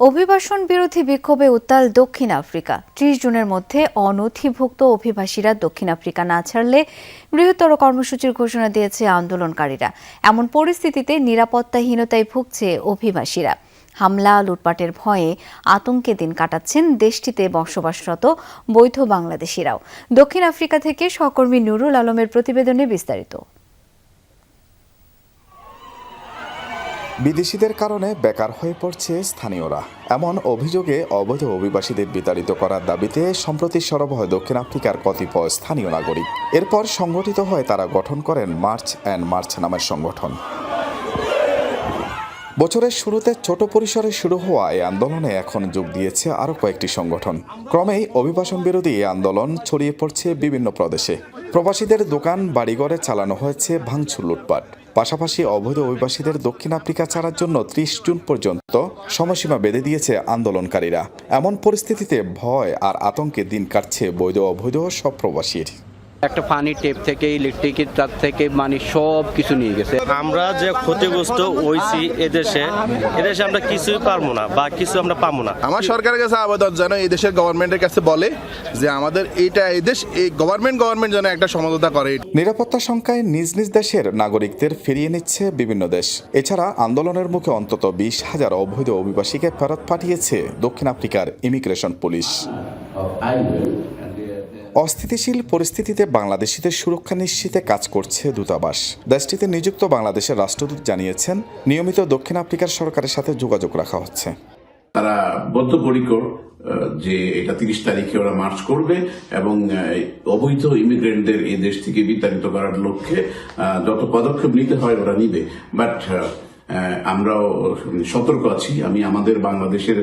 অভিবাসন বিরোধী বিক্ষোভে উত্তাল দক্ষিণ আফ্রিকা। ৩০ জুনের মধ্যে অনথিভুক্ত অভিবাসীরা দক্ষিণ আফ্রিকা না ছাড়লে বৃহত্তর কর্মসূচির ঘোষণা দিয়েছে আন্দোলনকারীরা। এমন পরিস্থিতিতে নিরাপত্তাহীনতায় ভুগছে অভিবাসীরা। হামলা লুটপাটের ভয়ে আতঙ্কে দিন কাটাচ্ছেন দেশটিতে বসবাসরত বৈধ বাংলাদেশিরাও। দক্ষিণ আফ্রিকা থেকে সহকর্মী নুরুল আলমের প্রতিবেদনে বিস্তারিত। বিদেশিদের কারণে বেকার হয়ে পড়ছে স্থানীয়রা। এমন অভিযোগে অবৈধ অভিবাসীদের বিতাড়িত করার দাবিতে সম্প্রতি সরব হয় দক্ষিণ আফ্রিকার কতিপয় স্থানীয় নাগরিক। এরপর সংগঠিত হয়ে তারা গঠন করেন মার্চ অ্যান্ড মার্চ নামের সংগঠন। বছরের শুরুতে ছোট পরিসরে শুরু হওয়া এই আন্দোলনে এখন যোগ দিয়েছে আরও কয়েকটি সংগঠন। ক্রমেই অভিবাসন বিরোধী এই আন্দোলন ছড়িয়ে পড়ছে বিভিন্ন প্রদেশে। প্রবাসীদের দোকান বাড়িঘরে চালানো হয়েছে ভাঙচুর লুটপাট। পাশাপাশি অবৈধ অভিবাসীদের দক্ষিণ আফ্রিকা ছাড়ার জন্য ৩০ জুন পর্যন্ত সময়সীমা বেঁধে দিয়েছে আন্দোলনকারীরা। এমন পরিস্থিতিতে ভয় আর আতঙ্কে দিন কাটছে বৈধ অবৈধ সব প্রবাসীর। একটা পানি টেপ থেকে ইলেকট্রিকের তার থেকে মানে সব কিছু নিয়ে গেছে। আমরা যে ক্ষতিগ্রস্ত হয়েছি এদেশে আমরা কিছুই পারবো না বা কিছু আমরা পাবো না। আমার সরকারের কাছে আবেদন যেন এই দেশের গভর্নমেন্টের কাছে বলে যে আমাদের এই দেশ এই গভর্নমেন্ট যেন একটা সমঝোতা করে। নিরাপত্তা শঙ্কায় নিজ নিজ দেশের নাগরিকদের ফিরিয়ে নিচ্ছে বিভিন্ন দেশ। এছাড়া আন্দোলনের মুখে অন্তত ২০,০০০ অবৈধ অভিবাসীকে ফেরত পাঠিয়েছে দক্ষিণ আফ্রিকার ইমিগ্রেশন পুলিশ। অস্থিতিশীল পরিস্থিতিতে বাংলাদেশিদের সুরক্ষা নিশ্চিতে কাজ করছে দূতাবাস। দেশটিতে নিযুক্ত বাংলাদেশের রাষ্ট্রদূত জানিয়েছেন, নিয়মিত দক্ষিণ আফ্রিকার সরকারের সাথে যোগাযোগ রাখা হচ্ছে। তারা বদ্ধপরিকর যে এটা ৩০ তারিখে ওরা মার্চ করবে এবং অবৈধ ইমিগ্রেন্টদের এই দেশ থেকে বিতাড়িত করার লক্ষ্যে যত পদক্ষেপ নিতে হয় ওরা নিবে। বাট আমরাও সতর্ক আছি। আমি আমাদের বাংলাদেশের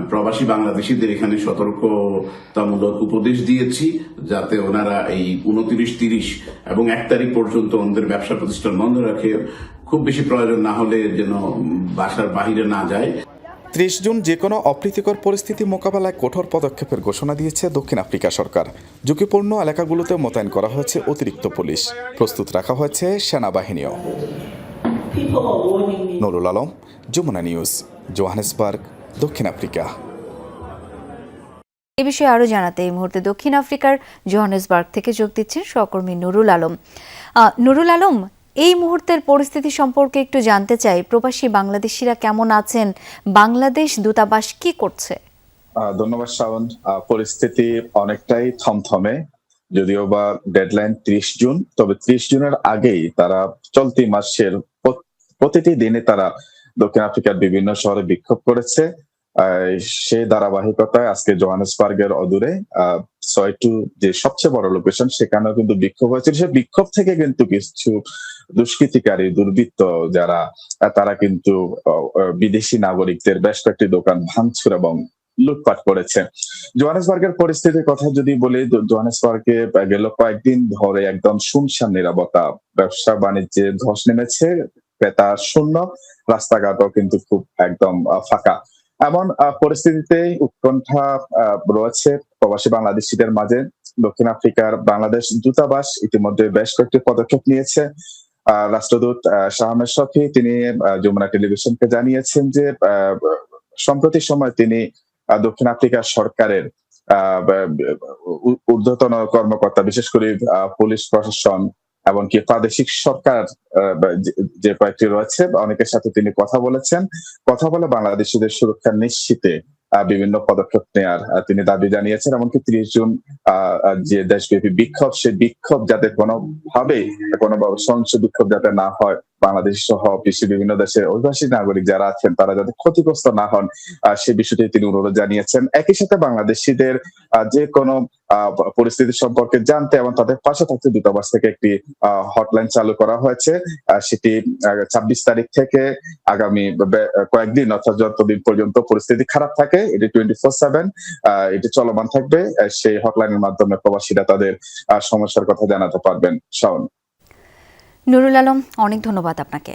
প্রবাসী বাংলাদেশিদের এখানে সতর্কতামূলক উপদেশ দিয়েছি যাতে ওনারা এই ২৯, ৩০ এবং ১ তারিখ পর্যন্ত ওনাদের ব্যবসা প্রতিষ্ঠান বন্ধ রাখে। খুব বেশি প্রয়োজন না হলে যেন বাসার বাহিরে না যায়। ৩০ জুন যে কোনো অপ্রীতিকর পরিস্থিতি মোকাবেলায় কঠোর পদক্ষেপের ঘোষণা দিয়েছে দক্ষিণ আফ্রিকা সরকার। ঝুঁকিপূর্ণ এলাকাগুলোতে মোতায়েন করা হয়েছে অতিরিক্ত পুলিশ, প্রস্তুত রাখা হয়েছে সেনাবাহিনীও। নুরুল আলম, যমুনা নিউজ, জোহানেসবার্গ, দক্ষিণ আফ্রিকা। এ বিষয়ে আরো জানাতে এই মুহূর্তে দক্ষিণ আফ্রিকার জোহানেসবার্গ থেকে যোগ দিচ্ছেন সহকর্মী নুরুল আলম। নুরুল আলম, এই মুহূর্তের পরিস্থিতি সম্পর্কে একটু জানতে চাই। প্রবাসী বাংলাদেশিরা কেমন আছেন? বাংলাদেশ দূতাবাস কি করছে? ধন্যবাদ শ্রাবণ। পরিস্থিতি অনেকটাই থমথমে, যদিও বা ডেডলাইন ৩০ জুন, তবে ৩০ জুনের আগেই তারা চলতি মাসের প্রতিটি দিনে তারা দক্ষিণ আফ্রিকার বিভিন্ন শহরে বিক্ষোভ করেছে। সেই ধারাবাহিকতায় আজকে জোহানেসবার্গের অদূরে ৬-২ যে সবচেয়ে বড় লোকেশন, সেখানেও কিন্তু বিক্ষোভ হয়েছে। সেই বিক্ষোভ থেকে কিন্তু কিছু দুষ্কৃতিকারী দুর্বৃত্ত যারা তারা কিন্তু বিদেশি নাগরিকদের বেশ কয়েকটি দোকান ভাঙচুর এবং লুটপাট করেছে। জোহানেসবার্গের পরিস্থিতির কথা যদি বলি, জোহানেসবার্গে গেল কয়েকদিন ধরে একদম শুনশান নীরবতা। ব্যবসা বাণিজ্যে ধস নেমেছে, ক্রেতা শূন্য, রাস্তাঘাটও কিন্তু খুব একদম ফাঁকা। এমন পরিস্থিতিতে উৎকণ্ঠা রয়েছে প্রবাসী বাংলাদেশিদের মাঝে। দক্ষিণ আফ্রিকার বাংলাদেশ দূতাবাস ইতিমধ্যে বেশ কয়েকটি পদক্ষেপ নিয়েছে। রাষ্ট্রদূত শাহ আহমেদ শফী তিনি যমুনা টেলিভিশনকে জানিয়েছেন যে সম্প্রতি সময় তিনি দক্ষিণ আফ্রিকা সরকারের ঊর্ধ্বতন কর্মকর্তা, বিশেষ করে পুলিশ প্রশাসন এমনকি প্রাদেশিক সরকার যে কয়েকটি রয়েছে অনেকের সাথে তিনি কথা বলেছেন। কথা বলে বাংলাদেশিদের সুরক্ষা নিশ্চিতে বিভিন্ন পদক্ষেপ নেয়ার তিনি দাবি জানিয়েছেন। এমনকি ৩০ জুন যে দেশব্যাপী বিক্ষোভ, সে বিক্ষোভ যাতে কোনোভাবে সহিংস বিক্ষোভ যাতে না হয়, বাংলাদেশ সহ বিশ্বের বিভিন্ন দেশের অভিবাসী নাগরিক যারা আছেন তারা যাতে ক্ষতিগ্রস্ত না হন, সে বিষয়টি তিনি অনুরোধ জানিয়েছেন। একই সাথে বাংলাদেশিদের যে কোনো পরিস্থিতি সম্পর্কে জানতে এবং তাদের পাশে থাকতে দূতাবাস থেকে একটি হটলাইন চালু করা হয়েছে। সেটি ২৬ তারিখ থেকে আগামী কয়েকদিন, অর্থাৎ যতদিন পর্যন্ত পরিস্থিতি খারাপ থাকে, এটি 24/7 এটি চলমান থাকবে। সেই হটলাইনের মাধ্যমে প্রবাসীরা তাদের সমস্যার কথা জানাতে পারবেন। শাওন। নুরুল আলম, অনেক ধন্যবাদ আপনাকে।